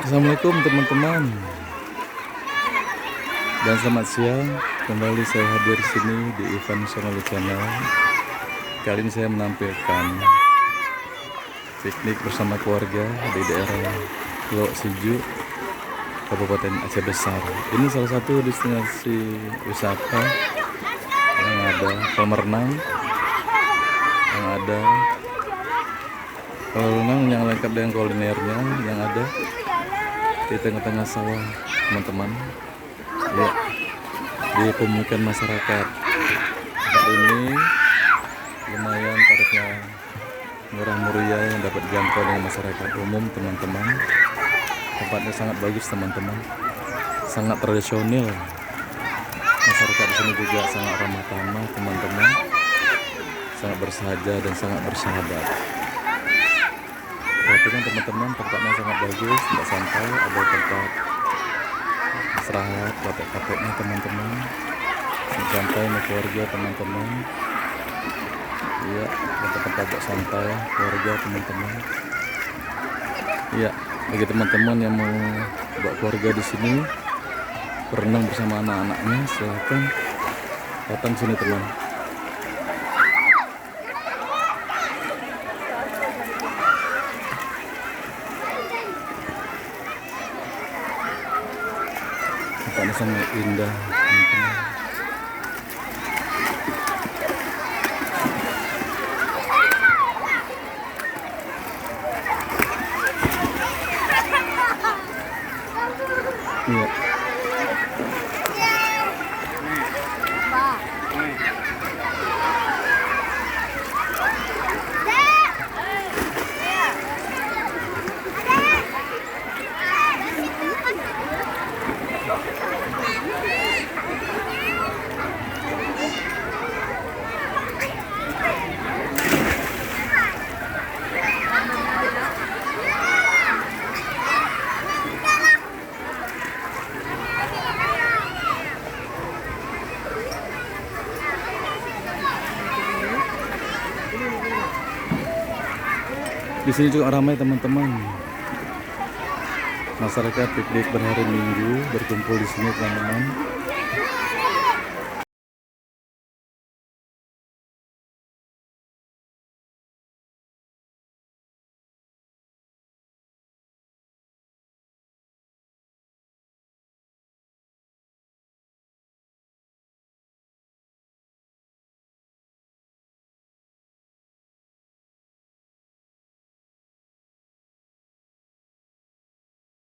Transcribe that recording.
Assalamualaikum teman-teman dan selamat siang. Kembali saya hadir di sini di Ivan Sonali Channel. Kali ini saya menampilkan piknik bersama keluarga di daerah Lok Siju, Kabupaten Aceh Besar. Ini salah satu destinasi wisata yang ada kolam renang, yang ada kolam renang yang lengkap dengan kulinernya, yang ada di tengah-tengah sawah, teman-teman. Ya, di pemukiman masyarakat. Tempat ini lumayan tarifnya murah meriah yang dapat dijangkau dengan masyarakat umum, teman-teman. Tempatnya sangat bagus, teman-teman. Sangat tradisional. Masyarakat di sini juga sangat ramah tamah, teman-teman. Sangat bersahaja dan sangat bersahabat. Perhatikan teman-teman, tempatnya sangat bagus, tidak santai, ada tempat istirahat, kakek-kakeknya teman-teman, santai sama keluarga teman-teman. Iya, tempat-tempat buat santai keluarga teman-teman. Iya, bagi teman-teman yang mau bawa keluarga di sini berenang bersama anak-anaknya, silahkan datang sini teman. Tempatnya sangat indah, teman-teman. Iya. Di sini juga ramai teman-teman. Masyarakat piknik berhari Minggu berkumpul di sini teman-teman.